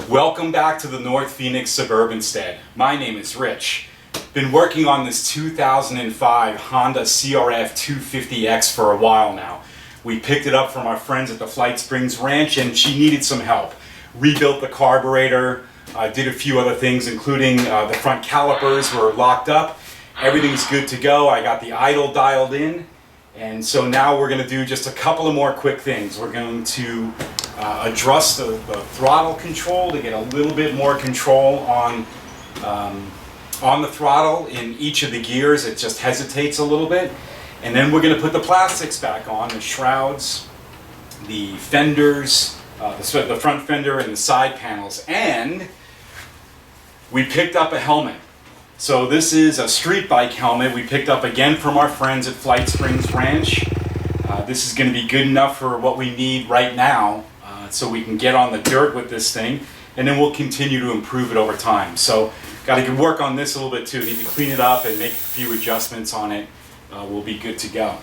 Welcome back to the North Phoenix Suburban Stead. My name is Rich. Been working on this 2005 Honda CRF 250X for a while now. We picked it up from our friends at the Flight Springs Ranch and she needed some help. Rebuilt the carburetor, did a few other things including the front calipers were locked up. Everything's good to go. I got the idle dialed in. And so now we're going to do just a couple of more quick things. We're going to adjust the throttle control to get a little bit more control on the throttle in each of the gears. It just hesitates a little bit. And then we're going to put the plastics back on, the shrouds, the fenders, the front fender and the side panels. And we picked up a helmet. So this is a street bike helmet we picked up again from our friends at Flight Springs Ranch. This is going to be good enough for what we need right now, so we can get on the dirt with this thing, and then we'll continue to improve it over time. So got to work on this a little bit too. Need to clean it up and make a few adjustments on it. We'll be good to go.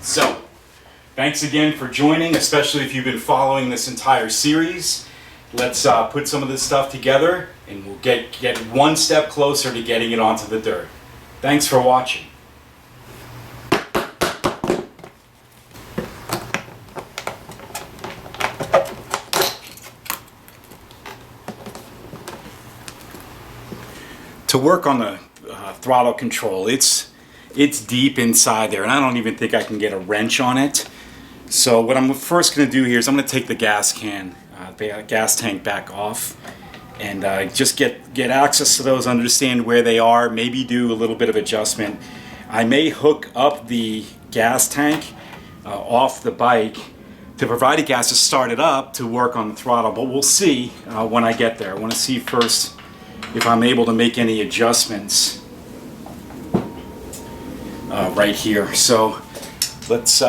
So thanks again for joining, especially if you've been following this entire series. Let's put some of this stuff together and we'll get one step closer to getting it onto the dirt. Thanks for watching. To work on the throttle control, it's deep inside there and I don't even think I can get a wrench on it. So what I'm first going to do here is I'm going to take the gas tank back off and just get access to those, understand where they are, maybe do a little bit of adjustment. I may hook up the gas tank off the bike to provide a gas to start it up to work on the throttle, but we'll see when I get there. I want to see first if I'm able to make any adjustments right here. So let's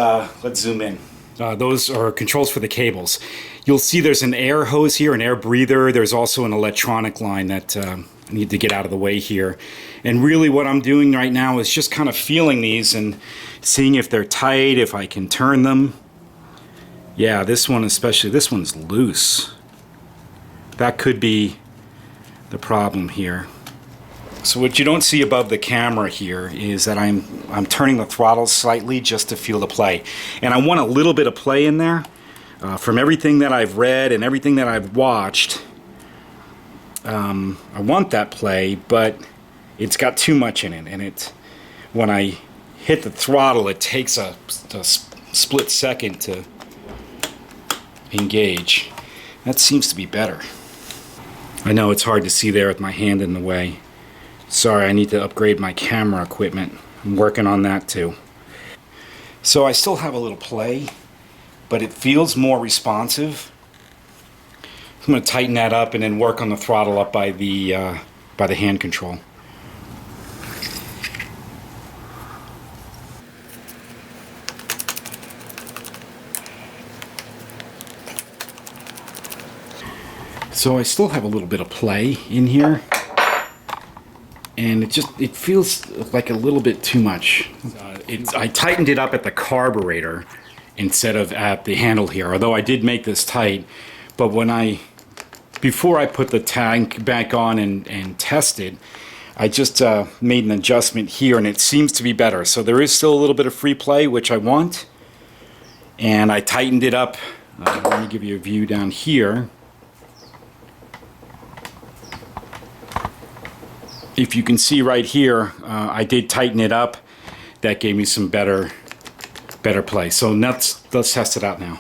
zoom in. Those are controls for the cables. You'll see there's an air hose here, an air breather. There's also an electronic line that I need to get out of the way here. And really what I'm doing right now is just kind of feeling these and seeing if they're tight, if I can turn them. Yeah, this one especially, this one's loose. That could be the problem here. So what you don't see above the camera here is that I'm turning the throttle slightly just to feel the play. And I want a little bit of play in there. From everything that I've read and everything that I've watched, I want that play, but it's got too much in it. And when I hit the throttle, it takes a split second to engage. That seems to be better. I know it's hard to see there with my hand in the way. Sorry, I need to upgrade my camera equipment. I'm working on that too. So I still have a little play, but it feels more responsive. I'm going to tighten that up and then work on the throttle up by the hand control. So I still have a little bit of play in here. And it feels like a little bit too much. I tightened it up at the carburetor instead of at the handle here, although I did make this tight. But before I put the tank back on and tested, I just made an adjustment here and it seems to be better. So there is still a little bit of free play, which I want. And I tightened it up. Let me give you a view down here. If you can see right here, I did tighten it up. That gave me some better play. So let's test it out now.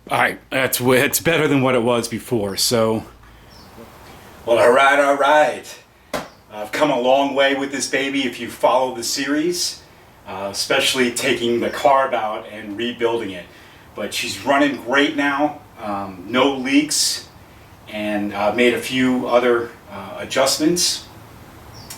All right, it's better than what it was before. So, well, all right. I've come a long way with this baby if you follow the series, especially taking the carb out and rebuilding it. But she's running great now, no leaks, and I've made a few other adjustments.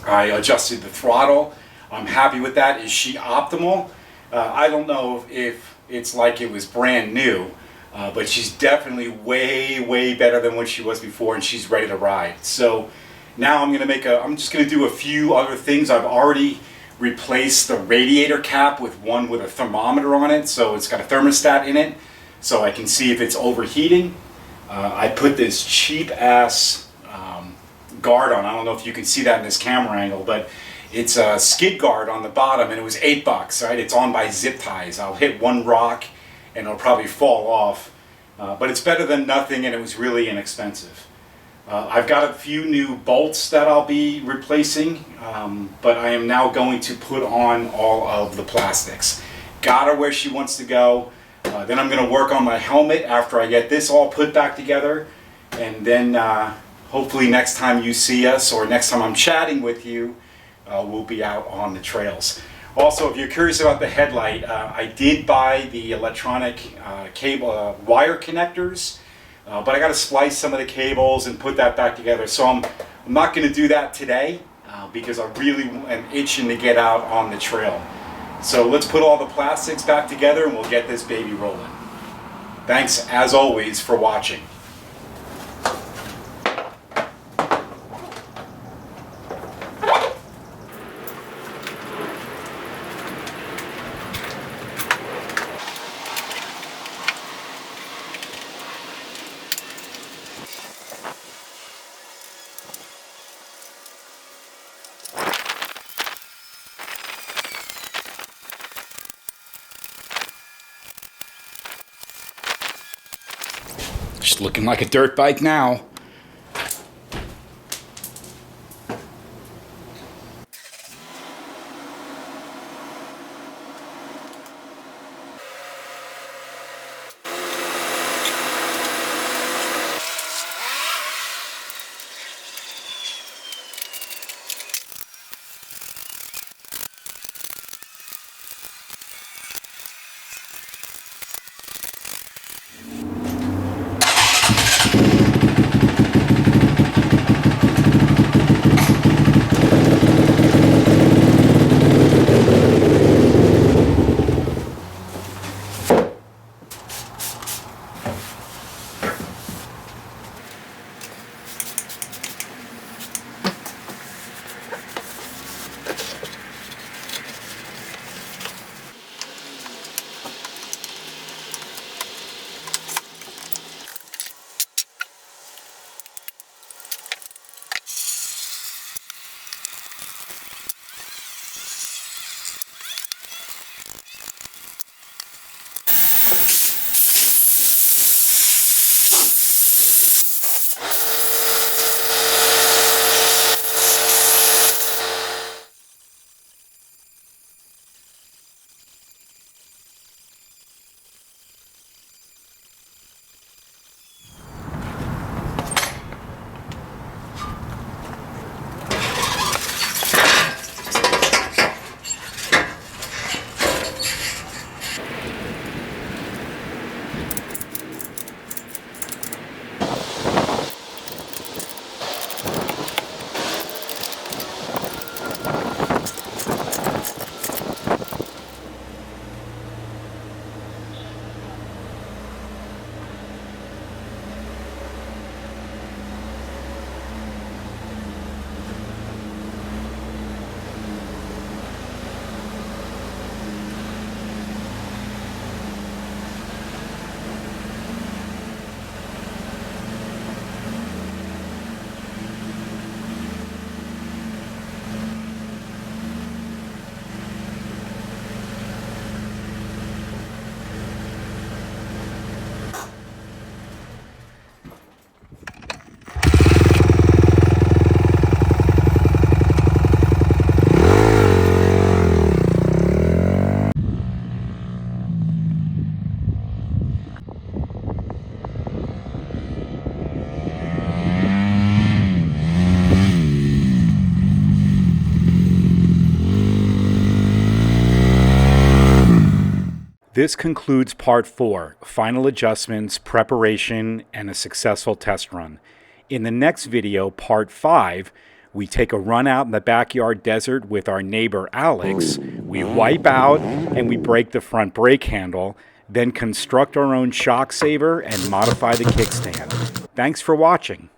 I adjusted the throttle. I'm happy with that. Is she optimal? I don't know if it's like it was brand new, but she's definitely way better than what she was before, and she's ready to ride. So now I'm just gonna do a few other things. I've already replaced the radiator cap with one with a thermometer on it, so it's got a thermostat in it, so I can see if it's overheating. I put this cheap ass guard on. I don't know if you can see that in this camera angle, but it's a skid guard on the bottom, and it was $8, right? It's on by zip ties. I'll hit one rock and it'll probably fall off, but it's better than nothing, and it was really inexpensive. I've got a few new bolts that I'll be replacing, but I am now going to put on all of the plastics. Got her where she wants to go. Then I'm going to work on my helmet after I get this all put back together, and then hopefully next time you see us, or next time I'm chatting with you, we'll be out on the trails. Also, if you're curious about the headlight, I did buy the electronic cable wire connectors, but I got to splice some of the cables and put that back together. So I'm not going to do that today because I really am itching to get out on the trail. So let's put all the plastics back together and we'll get this baby rolling. Thanks, as always, for watching. Just looking like a dirt bike now. This concludes part 4, final adjustments, preparation, and a successful test run. In the next video, part 5, we take a run out in the backyard desert with our neighbor Alex, we wipe out and we break the front brake handle. then construct our own shock saver and modify the kickstand. Thanks for watching.